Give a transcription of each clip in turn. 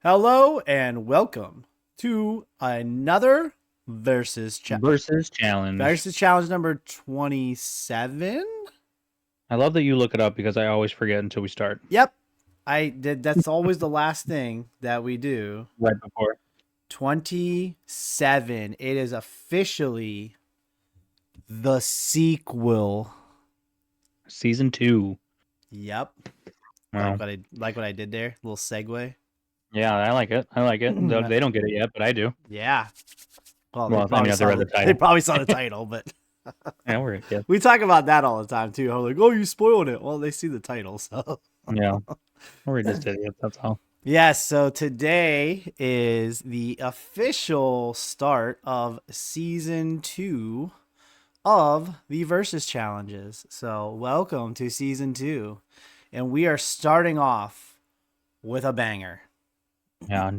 Hello and welcome to another versus Versus challenge. challenge number 27. I love that you look it up because I always forget until we start. Yep, I did. That's always the last thing that we do. Right before 27. It is officially the sequel. season 2. Yep, Wow. like what I did there. Little segue. Yeah, I like it. I like it. They don't get it yet, but I do. Yeah. Well, Well, I mean, if they read the they title. probably saw the title, but Yeah, we're good. we talk about that all the time too. I'm like, oh, you spoiled it. Well, they see the title, so Yeah, we're just idiots. That's all. yes. So today is the official start of season 2 of the versus challenges. So welcome to season 2, and we are starting off with a banger. Yeah,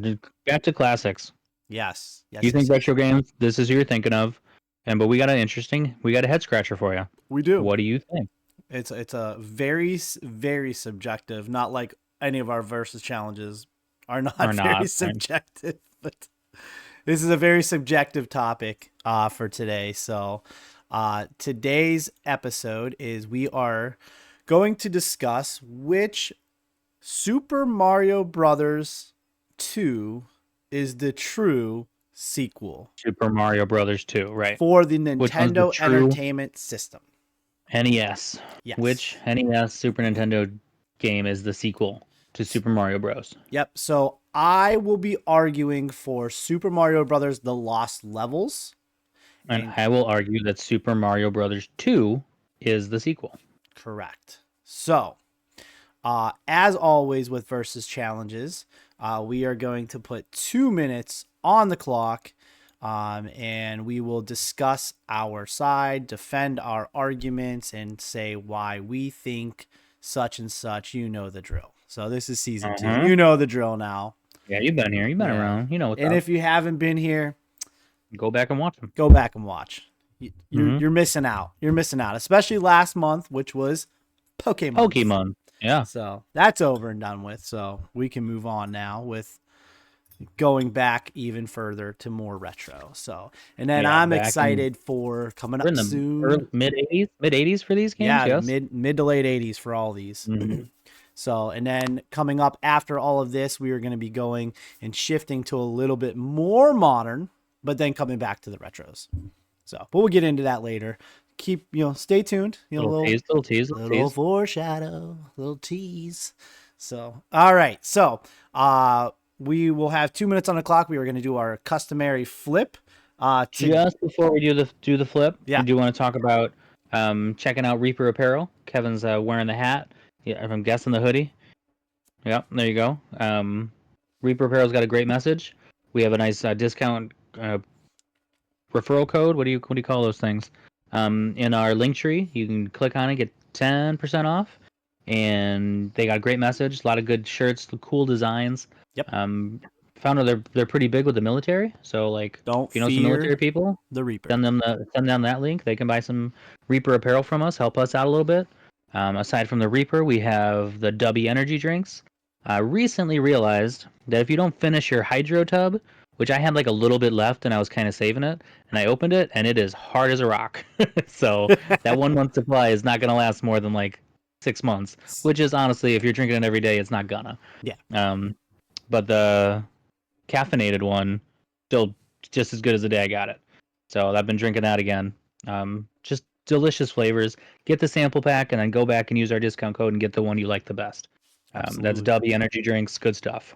back to classics. Yes. Yes. You think yes. retro games? This is who you're thinking of, but we got a head scratcher for you. We do. What do you think? It's a very very subjective, not like any of our versus challenges are not very subjective, but this is a very subjective topic for today. So today's episode is we are going to discuss which Super Mario Brothers 2 is the true sequel Super Mario Brothers 2, right? for the Nintendo Entertainment System. NES. Yes. Which NES Super Nintendo game is the sequel to Super Mario Bros? Yep. So I will be arguing for Super Mario Brothers: The Lost Levels. And I will argue that Super Mario Brothers 2 is the sequel. Correct. So, as always with versus challenges, we are going to put 2 minutes on the clock, and we will discuss our side, defend our arguments, and say why we think such and such. You know the drill. So this is season 2. You know the drill now. Yeah, you've been here. You've been around. You know what's and up. If you haven't been here, go back and watch them. Go back and watch. You're missing out. You're missing out, especially last month, which was Pokemon. Yeah. So that's over and done with. So we can move on now with going back even further to more retro. So, and then I'm excited for coming up soon. Mid 80s for these games. Yeah, yes? mid to late 80s for all these. Mm-hmm. So, and then coming up after all of this, we are going to be going and shifting to a little bit more modern, but then coming back to the retros. So, but we'll get into that later. Keep, stay tuned. Little tease. Little foreshadow, little tease. So, all right. So, we will have 2 minutes on the clock. We are going to do our customary flip. Just before we do the flip, yeah. I do want to talk about checking out Reaper Apparel. Kevin's wearing the hat. Yeah, I'm guessing the hoodie. Yep, there you go. Reaper Apparel's got a great message. We have a nice discount referral code. What do you call those things? In our link tree, you can click on it, get 10% off, and they got a great message. A lot of good shirts, cool designs. Yep. Found out they're pretty big with the military. So like, don't if you know some military people, the Reaper. Send them that link. They can buy some Reaper apparel from us. Help us out a little bit. Aside from the Reaper, we have the W energy drinks. I recently realized that if you don't finish your hydro tub, which I had like a little bit left and I was kind of saving it, and I opened it and it is hard as a rock. So that 1 month supply is not going to last more than like 6 months, which is honestly, if you're drinking it every day, it's not gonna. Yeah. But the caffeinated one, still just as good as the day I got it. So I've been drinking that again. Just delicious flavors. Get the sample pack and then go back and use our discount code and get the one you like the best. That's W energy drinks. Good stuff.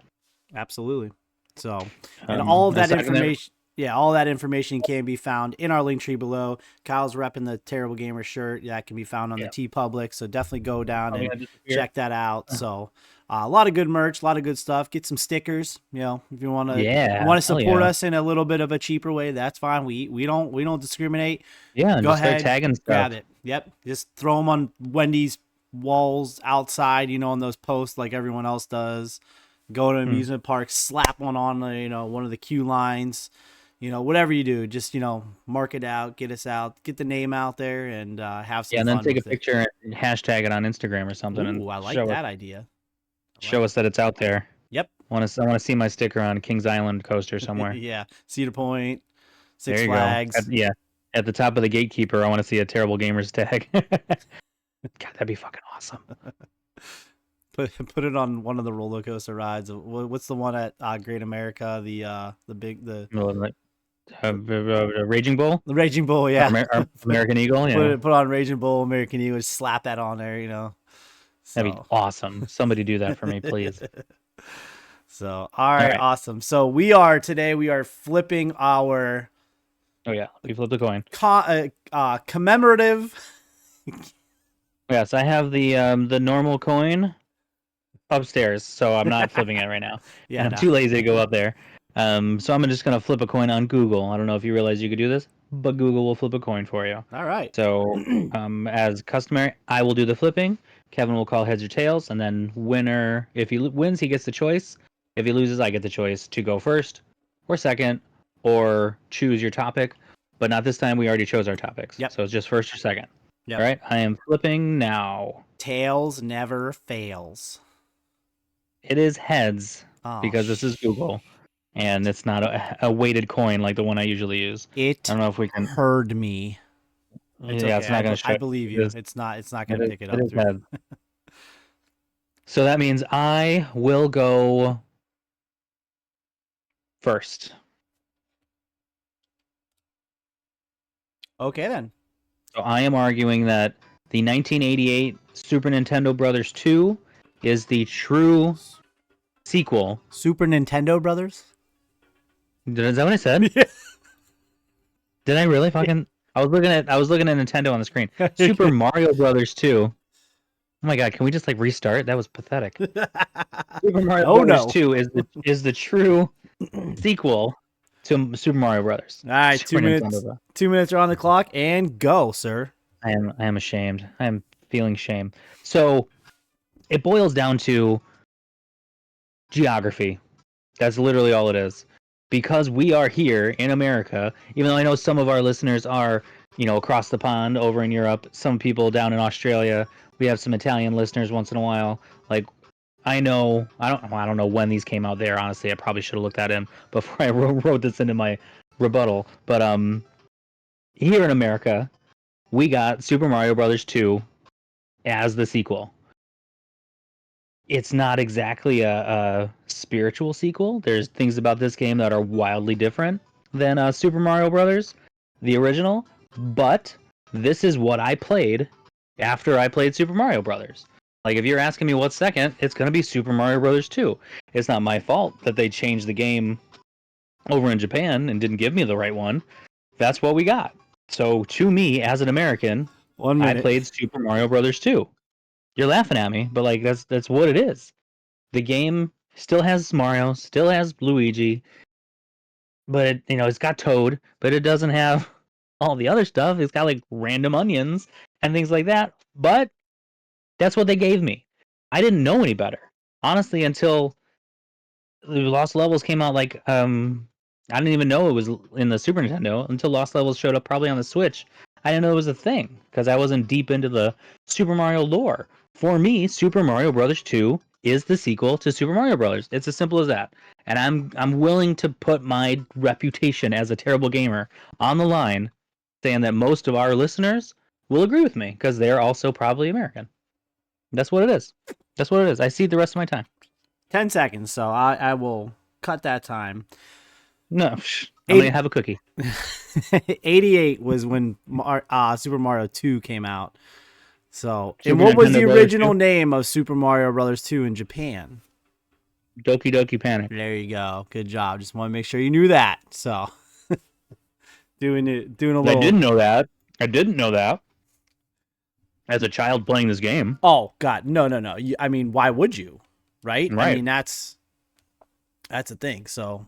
Absolutely. So, and all of that information, all that information can be found in our link tree below. Kyle's repping the Terrible Gamer shirt. That can be found on the TeePublic. So definitely go down and check that out. So, a lot of good merch, a lot of good stuff. Get some stickers. If you want to, support us in a little bit of a cheaper way, that's fine. We don't discriminate. Yeah, go ahead, start tagging stuff. Grab it. Yep, just throw them on Wendy's walls outside. On those posts like everyone else does. Go to an amusement park, slap one on one of the queue lines. Whatever you do, just mark it out, get us out, get the name out there, and have some fun. And then take a picture and hashtag it on Instagram or something. Ooh, I like that idea. Show us that it's out there. Yep. I want to see my sticker on Kings Island coaster somewhere. Yeah, Cedar Point, There Six you go. Flags. Yeah, at the top of the gatekeeper, I want to see a terrible gamers tag. God, that'd be fucking awesome. Put it on one of the roller coaster rides. What's the one at Great America? Raging Bull, The Raging Bull. Yeah, Our American Eagle. Yeah, put on Raging Bull, American Eagle. Just slap that on there. that'd be So awesome. Somebody do that for me, please. So All right, right. awesome. So today we are flipping our Oh yeah, we flipped the coin. commemorative. Yes, I have the normal coin upstairs, so I'm not flipping it right now, Yeah, and I'm no. too lazy to go up there. So I'm just gonna flip a coin on Google. I don't know if you realize you could do this, but Google will flip a coin for you. All right. So, as customary, I will do the flipping. Kevin will call heads or tails, and then winner. If he wins, he gets the choice. If he loses, I get the choice to go first, or second, or choose your topic. But not this time. We already chose our topics, Yep. so it's just first or second. Yep. All right, I am flipping now. Tails never fails. It is heads Oh, because this is Google, and it's not a weighted coin like the one I usually use. I it don't know if we can. heard me. It's Yeah, okay. it's not going to show. I believe you. It's not. It's not going to pick it It up is through. heads. So that means I will go first. Okay then. So I am arguing that the 1988 Super Nintendo Brothers 2 is the true sequel. Super Nintendo Brothers. Is that what I said? Yeah. Did I really fucking? I was looking at Nintendo on the screen. Super Mario Brothers 2. Oh my god, can we just like restart? That was pathetic. Super Mario Oh Brothers no. 2 is the true sequel to Super Mario Brothers. All right, Super Nintendo. 2 minutes are on the clock, and go, sir. I am ashamed. I am feeling shame. So it boils down to geography. That's literally all it is. Because we are here in America, even though I know some of our listeners are, across the pond over in Europe, some people down in Australia, we have some Italian listeners once in a while. Like I don't know when these came out there. Honestly, I probably should have looked at them before I wrote this into my rebuttal. But here in America, we got Super Mario Brothers 2 as the sequel. It's not exactly a spiritual sequel. There's things about this game that are wildly different than Super Mario Brothers, the original. But this is what I played after I played Super Mario Brothers. Like, if you're asking me what's second, it's going to be Super Mario Brothers 2. It's not my fault that they changed the game over in Japan and didn't give me the right one. That's what we got. So, to me, as an American, 1 minute. I played Super Mario Brothers 2. You're laughing at me, but like that's what it is. The game still has Mario, still has Luigi, but it's got Toad, but it doesn't have all the other stuff. It's got like random onions and things like that. But that's what they gave me. I didn't know any better, honestly, until the Lost Levels came out. Like I didn't even know it was in the Super Nintendo until Lost Levels showed up probably on the Switch. I didn't know it was a thing because I wasn't deep into the Super Mario lore. For me, Super Mario Brothers 2 is the sequel to Super Mario Brothers. It's as simple as that. And I'm willing to put my reputation as a terrible gamer on the line, saying that most of our listeners will agree with me because they're also probably American. That's what it is. That's what it is. I see the rest of my time. 10 seconds, so I will cut that time. No, I'm going to have a cookie. 88 was when Super Mario 2 came out. So, Super and what was Nintendo the Brothers original 2? name of Super Mario Brothers 2 in Japan? Doki Doki Panic. There you go. Good job. Just want to make sure you knew that. So, doing a little. I didn't know that. I didn't know that. As a child playing this game. Oh God, no. I mean, why would you? Right? Right. I mean, that's the thing. So,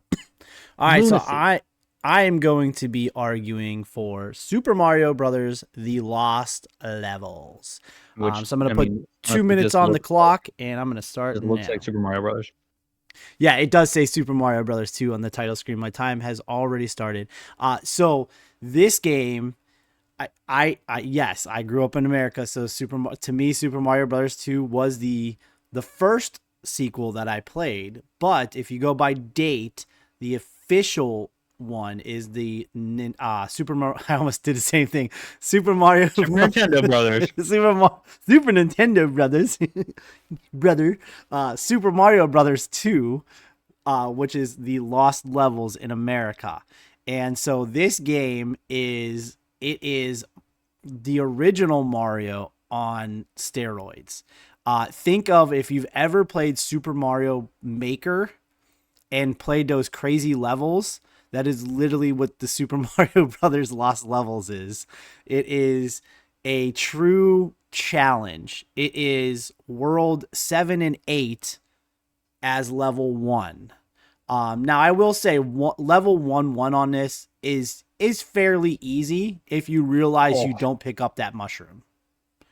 all right. Lunacy. So I am going to be arguing for Super Mario Brothers: The Lost Levels. Which, so I'm going to put 2 minutes on the clock, and I'm going to start. It looks like Super Mario Brothers. Yeah, it does say Super Mario Brothers 2 on the title screen. My time has already started. So this game, yes, I grew up in America, so Super Mario Brothers 2 was the first sequel that I played. But if you go by date, the official one is the Super Mario. I almost did the same thing. Super Mario. Super Nintendo Brothers. Super Nintendo Brothers, brother. Super Mario Brothers 2, which is the Lost Levels in America. And so this game is the original Mario on steroids. Think of if you've ever played Super Mario Maker and played those crazy levels. That is literally what the Super Mario Brothers Lost Levels is. It is a true challenge. It is World 7 and 8 as level 1. Now I will say level 1 on this is fairly easy if you realize you don't pick up that mushroom.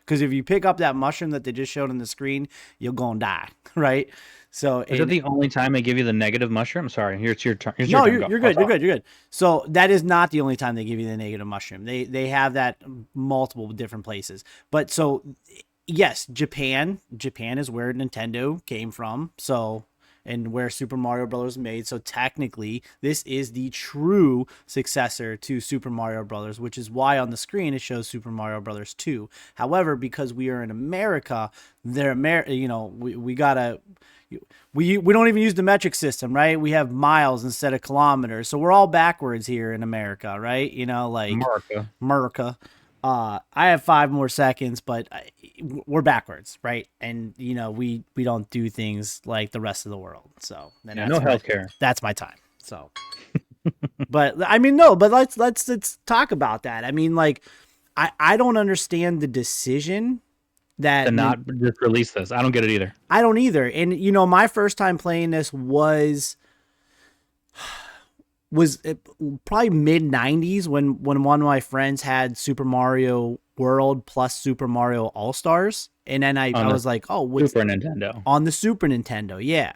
Because if you pick up that mushroom that they just showed on the screen, you're going to die, right? So is it the only time they give you the negative mushroom? Sorry, here's your turn. No, you're good. You're good. So that is not the only time they give you the negative mushroom. They have that multiple different places. But so yes, Japan is where Nintendo came from. So and where Super Mario Brothers made. So technically, this is the true successor to Super Mario Brothers, which is why on the screen it shows Super Mario Brothers 2. However, because we are in America, we gotta. We don't even use the metric system, right? We have miles instead of kilometers. So we're all backwards here in America, right? Like America. I have 5 more seconds, but we're backwards, right? And we don't do things like the rest of the world. So no healthcare. That's my time. So, but I mean, no. But let's talk about that. I mean, like, I don't understand the decision that to not just release this. I don't get it either. I don't either. And my first time playing this was probably mid 90s when one of my friends had Super Mario World plus Super Mario All-Stars. And then I was like, oh, what's Super Nintendo? On the Super Nintendo, yeah.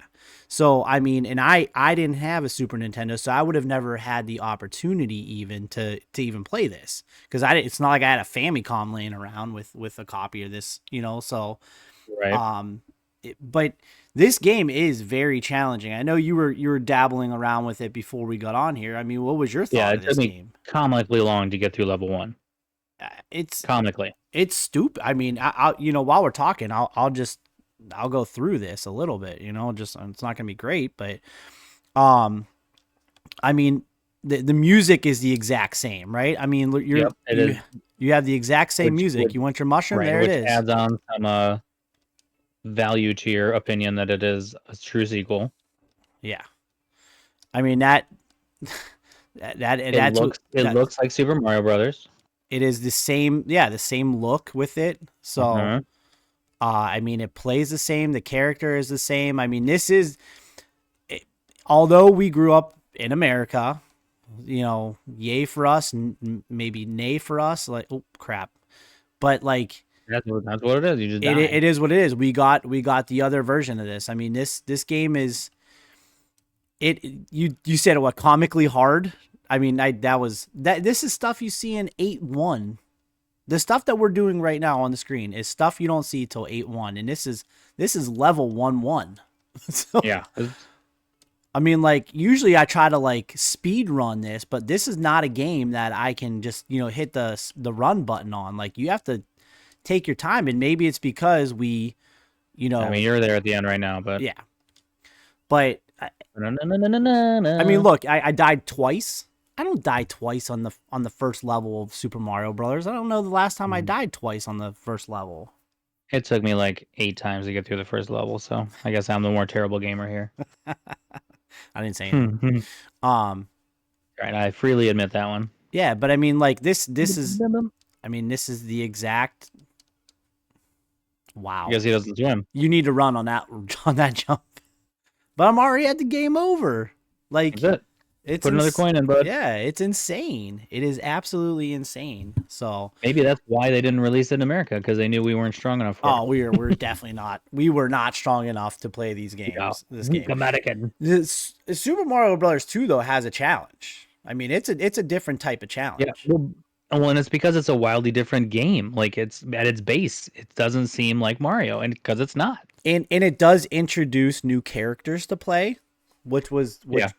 So, I mean, and I didn't have a Super Nintendo, so I would have never had the opportunity even to even play this. Because it's not like I had a Famicom laying around with a copy of this, so. Right. But this game is very challenging. I know you were dabbling around with it before we got on here. I mean, what was your thought of this game? Comically long to get through level 1. It's comically. It's stupid. I mean, I while we're talking, I'll go through this a little bit. Just it's not gonna be great, but I mean, the music is the exact same, right? I mean, you have the exact same music. You want your mushroom? There it is. Adds on some value to your opinion that it is a true sequel. Yeah, I mean that looks like Super Mario Brothers. It is the same look with it. So, I mean, it plays the same. The character is the same. I mean, although we grew up in America, yay for us, maybe nay for us. Like, oh crap, but like. That's what it is. You just it is what it is. We got the other version of this. I mean, this game is you said what, comically hard? I mean, this is stuff you see in 8.1. The stuff that we're doing right now on the screen is stuff you don't see till 8.1, and this is level 1.1. So, yeah. I mean, like, usually I try to like speed run this, but this is not a game that I can just hit the run button on. Like, you have to take your time, and maybe it's because we, I mean, you're there at the end right now, but yeah. But I mean, look, I died twice. I don't die twice on the first level of Super Mario Brothers. I don't know the last time I died twice on the first level. It took me like 8 times to get through the first level, so I guess I'm the more terrible gamer here. I didn't say anything. Right, I freely admit that one. Yeah, but I mean, like, this is, I mean, this is the exact. Wow. Because he doesn't swim. You need to run on that jump. But I'm already at the game over. Like, that's it. Put another coin in, bud. Yeah, it's insane. It is absolutely insane. So maybe that's why they didn't release it in America, because they knew we weren't strong enough for it. We're definitely not. We were not strong enough to play these games. Yeah. This game. Super Mario Brothers 2 though has a challenge. I mean, it's a different type of challenge. Yeah. Well, and it's because it's a wildly different game. Like, it's at its base, it doesn't seem like Mario, and because it's not. and it does introduce new characters to play, which Yeah.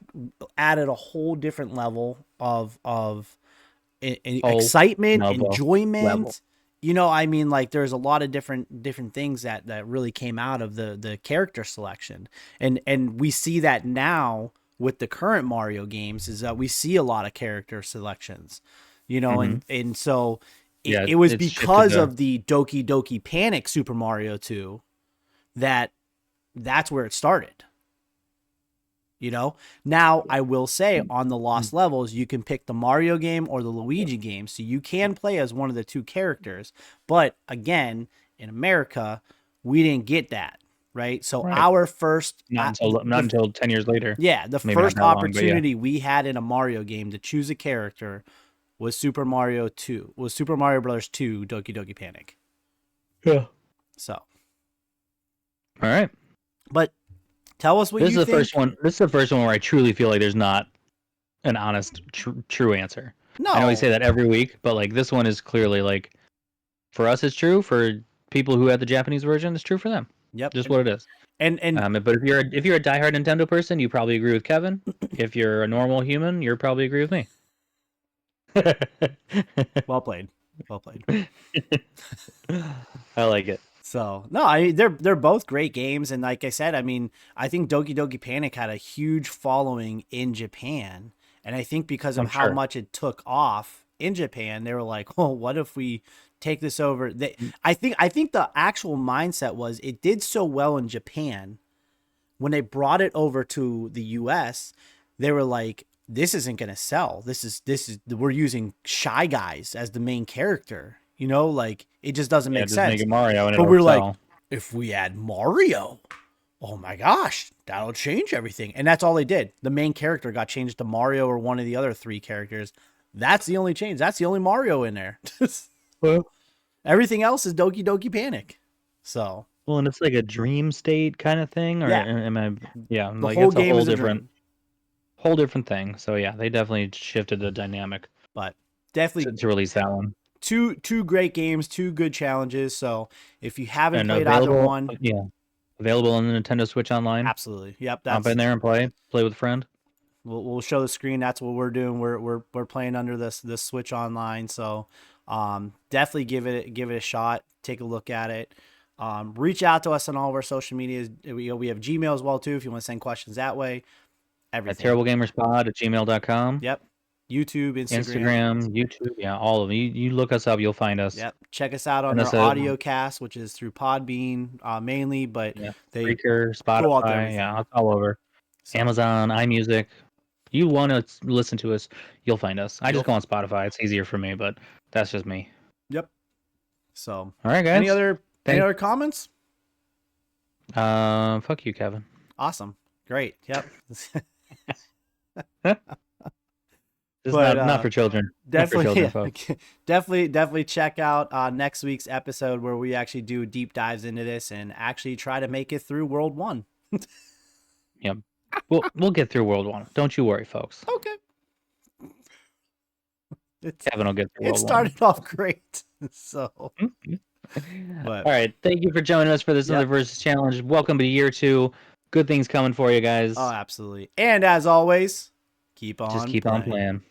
added a whole different level of Whole excitement, noble level. enjoyment. You know, I mean, like there's a lot of different things that really came out of the character selection, and we see that now with the current Mario games is that we see a lot of character selections, you know, Mm-hmm. and so Yeah, it was it's shifted because to. of the Doki Doki Panic Super Mario 2 that that's where it started. You know, now I will say on the Lost Levels, you can pick the Mario game or the Luigi game. So you can play as one of the two characters. But again, in America, we didn't get that. Right. So Right. our first, Not until 10 years later. yeah, the Maybe not first that long, but yeah. opportunity we had in a Mario game to choose a character was Super Mario 2, was Super Mario Brothers 2 Doki Doki Panic. Yeah. So, All right. but tell us what This is you the think. first one. This is the first one where I truly feel like there's not an honest, true answer. I know we No. say that every week, but like this one is clearly like for us, it's true. For people who had the Japanese version, it's true for them. Yep. Just what it is. And But if you're a diehard Nintendo person, you probably agree with Kevin. If you're a normal human, you probably agree with me. well played. Well played. I like it. So no, they're both great games, and like I said, I mean, I think Doki Doki Panic had a huge following in Japan, and I think because of I'm how sure. much it took off in Japan, they were like, "Well, what if we take this over?" I think the actual mindset was it did so well in Japan when they brought it over to the U.S. They were like, "This isn't going to sell. This is we're using Shy Guys as the main character." You know, like it just doesn't Yeah, make just make sense. it Mario and But it'll we're like, sell. if we add Mario, oh my gosh, that'll change everything. And that's all they did. The main character got changed to Mario or one of the other three characters. That's the only change. That's the only Mario in there. Well, Everything else is Doki Doki Panic. So, well, and it's like a dream state kind of thing, or yeah, am I? Yeah, the like whole it's a game is a dream. whole different thing. So yeah, they definitely shifted the dynamic But definitely to release that one. two great games, two good challenges. So, if you haven't And played either available, one, yeah, available on the Nintendo Switch Online. absolutely. Yep, Hop that's in there and play with a friend. we'll show the screen. That's what we're doing. We're playing under this Switch Online. So definitely give it a shot. Take a look at it. Reach out to us on all of our social medias. We have Gmail as well too if you want to send questions that way. At Everything. terriblegamerspod@gmail.com. Yep. YouTube, Instagram. Instagram, YouTube, yeah, all of them. You look us up, you'll find us. Yep. Check us out on Send our us a audio cast, which is through Podbean mainly, but yeah, they Spreaker, go out to Spotify, everything. yeah, it's all over. So Amazon, iMusic. You want to listen to us, you'll find us. I just you'll go on Spotify. It's easier for me, but that's just me. yep. So All right, any guys. other comments? Fuck you, Kevin. Awesome. Great. Yep. This is But not for children. Not for definitely children, yeah, folks. definitely check out next week's episode where we actually do deep dives into this and actually try to make it through World 1. Yep. We'll get through World One. Don't you worry, folks. Okay. It's Kevin will get through it World One. started off great. So but All right. Thank you for joining us for this yep. another versus challenge. Welcome to year 2. Good things coming for you guys. Oh, absolutely. And as always, keep Just on keep on playing. playing.